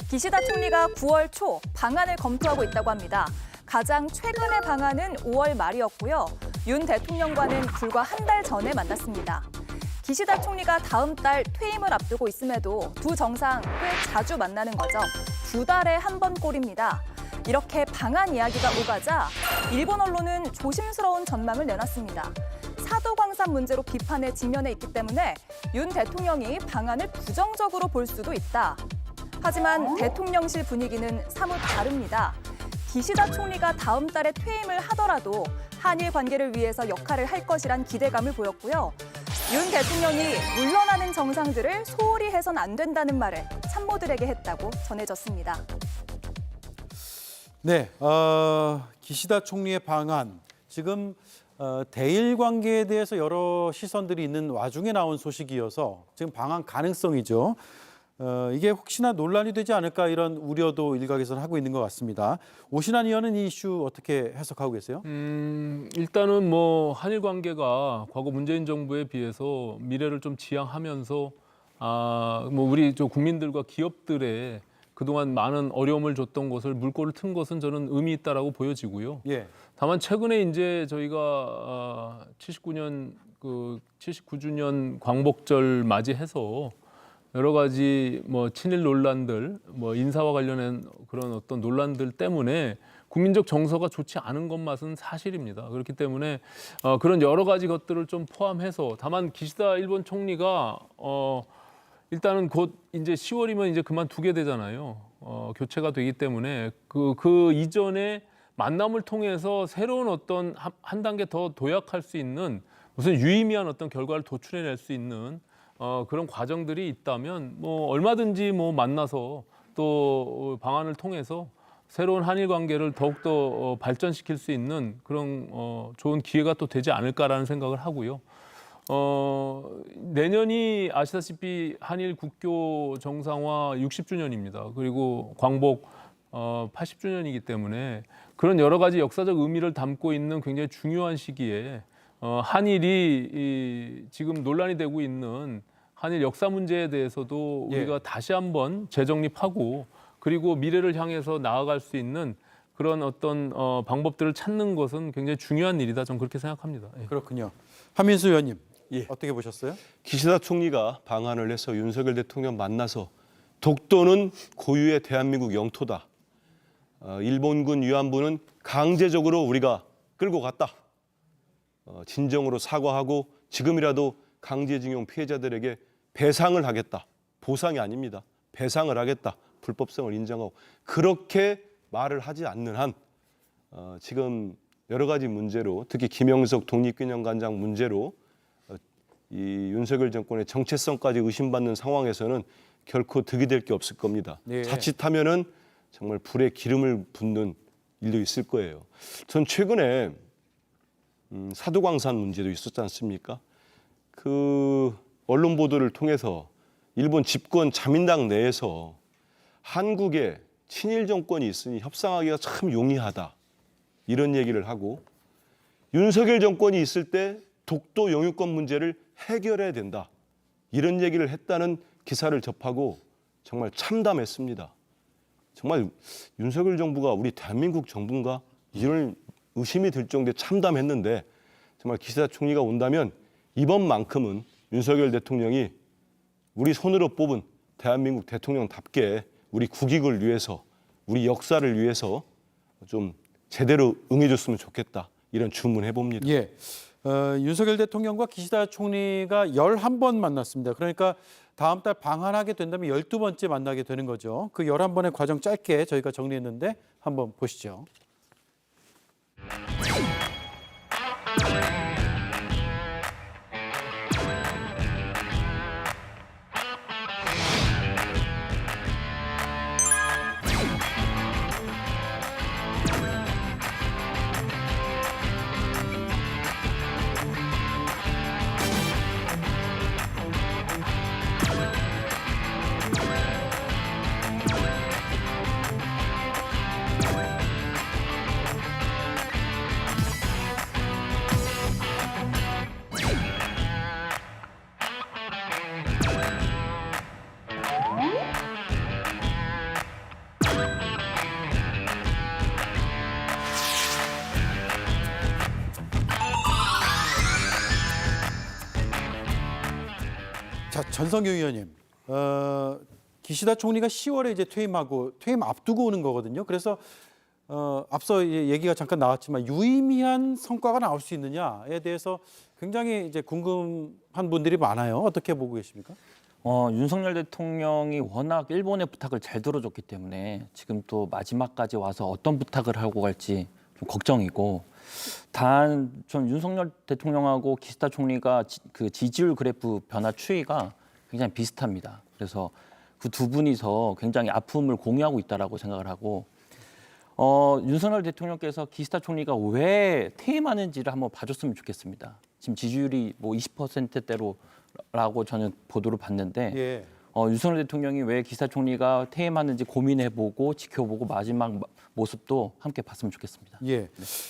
기시다 총리가 9월 초 방안을 검토하고 있다고 합니다. 가장 최근의 방안은 5월 말이었고요. 윤 대통령과는 불과 한 달 전에 만났습니다. 기시다 총리가 다음 달 퇴임을 앞두고 있음에도 두 정상 꽤 자주 만나는 거죠. 2달에 한 번 꼴입니다. 이렇게 방안 이야기가 오가자 일본 언론은 조심스러운 전망을 내놨습니다. 사도광산 문제로 비판에 직면해 있기 때문에 윤 대통령이 방안을 부정적으로 볼 수도 있다. 하지만 대통령실 분위기는 사뭇 다릅니다. 기시다 총리가 다음 달에 퇴임을 하더라도 한일 관계를 위해서 역할을 할 것이란 기대감을 보였고요. 윤 대통령이 물러나는 정상들을 소홀히 해선 안 된다는 말을 참모들에게 했다고 전해졌습니다. 네, 기시다 총리의 방안, 지금 대일 관계에 대해서 여러 시선들이 있는 와중에 나온 소식이어서 지금 방한 가능성이죠. 이게 혹시나 논란이 되지 않을까 이런 우려도 일각에서는 하고 있는 것 같습니다. 오신환 의원은 이 이슈 어떻게 해석하고 계세요? 일단은 뭐 한일 관계가 과거 문재인 정부에 비해서 미래를 좀 지향하면서 뭐 우리 저 국민들과 기업들의 그동안 많은 어려움을 줬던 것을 물꼬를 튼 것은 저는 의미 있다라고 보여지고요. 예. 다만 최근에 이제 저희가 79주년 광복절 맞이해서 여러 가지 뭐 친일 논란들, 뭐 인사와 관련된 그런 어떤 논란들 때문에 국민적 정서가 좋지 않은 것만은 사실입니다. 그렇기 때문에 그런 여러 가지 것들을 좀 포함해서 다만 기시다 일본 총리가 일단은 곧 이제 10월이면 이제 그만두게 되잖아요. 교체가 되기 때문에 그 이전에 만남을 통해서 새로운 어떤 한 단계 더 도약할 수 있는 무슨 유의미한 어떤 결과를 도출해낼 수 있는 그런 과정들이 있다면 뭐 얼마든지 뭐 만나서 또 방안을 통해서 새로운 한일 관계를 더욱더 발전시킬 수 있는 그런 좋은 기회가 또 되지 않을까라는 생각을 하고요. 내년이 아시다시피 한일 국교 정상화 60주년입니다. 그리고 광복 80주년이기 때문에 그런 여러 가지 역사적 의미를 담고 있는 굉장히 중요한 시기에 한일이 지금 논란이 되고 있는 한일 역사 문제에 대해서도 우리가 다시 한번 재정립하고 그리고 미래를 향해서 나아갈 수 있는 그런 어떤 방법들을 찾는 것은 굉장히 중요한 일이다. 저는 그렇게 생각합니다. 예. 그렇군요. 한민수 의원님, 어떻게 보셨어요? 기시다 총리가 방한을 해서 윤석열 대통령 만나서 독도는 고유의 대한민국 영토다. 일본군 위안부는 강제적으로 우리가 끌고 갔다. 진정으로 사과하고 지금이라도 강제징용 피해자들에게 배상을 하겠다. 보상이 아닙니다. 배상을 하겠다. 불법성을 인정하고 그렇게 말을 하지 않는 한 지금 여러 가지 문제로 특히 김영석 독립기념관장 문제로 이 윤석열 정권의 정체성까지 의심받는 상황에서는 결코 득이 될 게 없을 겁니다. 네. 자칫하면은 정말 불에 기름을 붓는 일도 있을 거예요. 전 최근에 사도광산 문제도 있었지 않습니까? 그 언론 보도를 통해서 일본 집권 자민당 내에서 한국에 친일 정권이 있으니 협상하기가 참 용이하다. 이런 얘기를 하고 윤석열 정권이 있을 때 독도 영유권 문제를 해결해야 된다. 이런 얘기를 했다는 기사를 접하고 정말 참담했습니다. 정말 윤석열 정부가 우리 대한민국 정부인가? 이런 의심이 들 정도에 참담했는데 정말 기시다 총리가 온다면 이번만큼은 윤석열 대통령이 우리 손으로 뽑은 대한민국 대통령답게 우리 국익을 위해서 우리 역사를 위해서 좀 제대로 응해줬으면 좋겠다. 이런 주문해봅니다. 예. 윤석열 대통령과 기시다 총리가 11번 만났습니다. 그러니까 다음 달 방한하게 된다면 12번째 만나게 되는 거죠. 그 11번의 과정 짧게 저희가 정리했는데 한번 보시죠. 전성규 의원님, 기시다 총리가 10월에 이제 퇴임 앞두고 오는 거거든요. 그래서 앞서 얘기가 잠깐 나왔지만 유의미한 성과가 나올 수 있느냐에 대해서 굉장히 이제 궁금한 분들이 많아요. 어떻게 보고 계십니까? 윤석열 대통령이 워낙 일본의 부탁을 잘 들어줬기 때문에 지금 또 마지막까지 와서 어떤 부탁을 하고 갈지 좀 걱정이고, 단 전 윤석열 대통령하고 기시다 총리가 그 지지율 그래프 변화 추이가 굉장히 비슷합니다. 그래서 그 두 분이서 굉장히 아픔을 공유하고 있다라고 생각을 하고, 윤석열 대통령께서 기시다 총리가 왜 퇴임하는지를 한번 봐줬으면 좋겠습니다. 지금 지지율이 뭐 20%대로라고 저는 보도를 봤는데, 예. 윤석열 대통령이 왜 기시다 총리가 퇴임하는지 고민해보고 지켜보고 마지막 모습도 함께 봤으면 좋겠습니다. 예.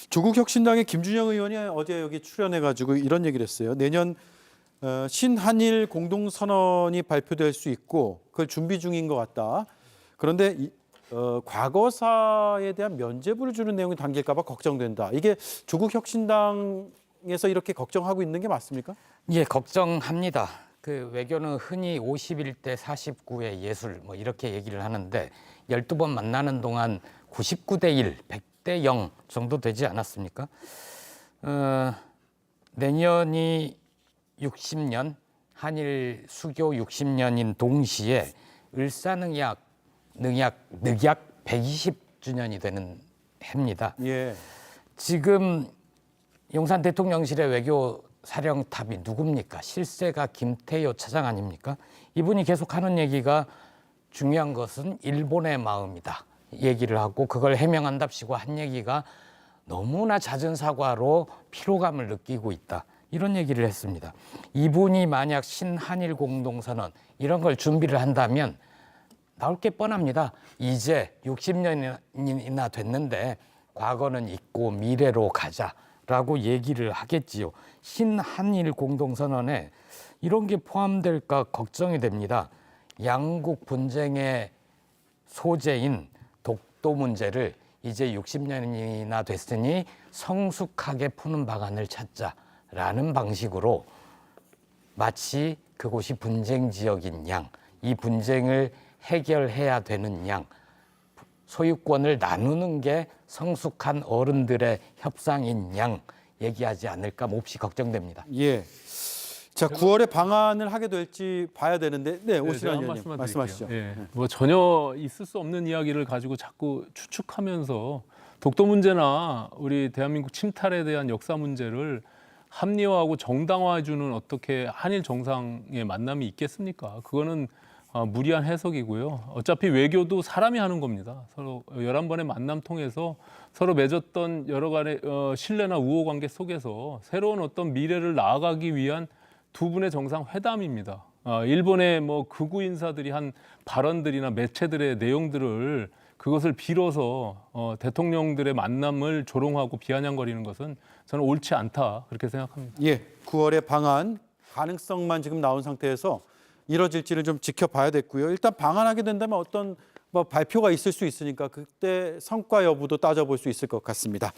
조국혁신당의 김준영 의원이 어제 여기 출연해가지고 이런 얘기를 했어요. 내년 신한일 공동선언이 발표될 수 있고 그걸 준비 중인 것 같다. 그런데 과거사에 대한 면죄부를 주는 내용이 담길까 봐 걱정된다. 이게 조국혁신당에서 이렇게 걱정하고 있는 게 맞습니까? 예, 걱정합니다. 그 외교는 흔히 51대 49의 예술 뭐 이렇게 얘기를 하는데 12번 만나는 동안 99대 1, 100대 0 정도 되지 않았습니까? 내년이 60년, 한일 수교 60년인 동시에 을사늑약 120주년이 되는 해입니다. 예. 지금 용산 대통령실의 외교 사령탑이 누굽니까? 실세가 김태효 차장 아닙니까? 이분이 계속 하는 얘기가 중요한 것은 일본의 마음이다 얘기를 하고, 그걸 해명한답시고 한 얘기가 너무나 잦은 사과로 피로감을 느끼고 있다, 이런 얘기를 했습니다. 이분이 만약 신한일 공동선언 이런 걸 준비를 한다면 나올 게 뻔합니다. 이제 60년이나 됐는데 과거는 잊고 미래로 가자라고 얘기를 하겠지요. 신한일 공동선언에 이런 게 포함될까 걱정이 됩니다. 양국 분쟁의 소재인 독도 문제를 이제 60년이나 됐으니 성숙하게 푸는 방안을 찾자라는 방식으로 마치 그곳이 분쟁 지역인 양, 이 분쟁을 해결해야 되는 양, 소유권을 나누는 게 성숙한 어른들의 협상인 양 얘기하지 않을까 몹시 걱정됩니다. 예. 자, 9월에 방안을 하게 될지 봐야 되는데, 네, 오신환 제가 한 의원님 말씀만 말씀하시죠. 드릴게요. 예. 뭐 전혀 있을 수 없는 이야기를 가지고 자꾸 추측하면서 독도 문제나 우리 대한민국 침탈에 대한 역사 문제를 합리화하고 정당화해주는 어떻게 한일 정상의 만남이 있겠습니까? 그거는 무리한 해석이고요. 어차피 외교도 사람이 하는 겁니다. 서로 11번의 만남 통해서 서로 맺었던 여러 간의 신뢰나 우호 관계 속에서 새로운 어떤 미래를 나아가기 위한 두 분의 정상회담입니다. 일본의 뭐 극우 인사들이 한 발언들이나 매체들의 내용들을 그것을 빌어서 대통령들의 만남을 조롱하고 비아냥거리는 것은 저는 옳지 않다, 그렇게 생각합니다. 예, 9월에 방안 가능성만 지금 나온 상태에서 이뤄질지를 좀 지켜봐야 됐고요. 일단 방한하게 된다면 어떤 뭐 발표가 있을 수 있으니까 그때 성과 여부도 따져볼 수 있을 것 같습니다.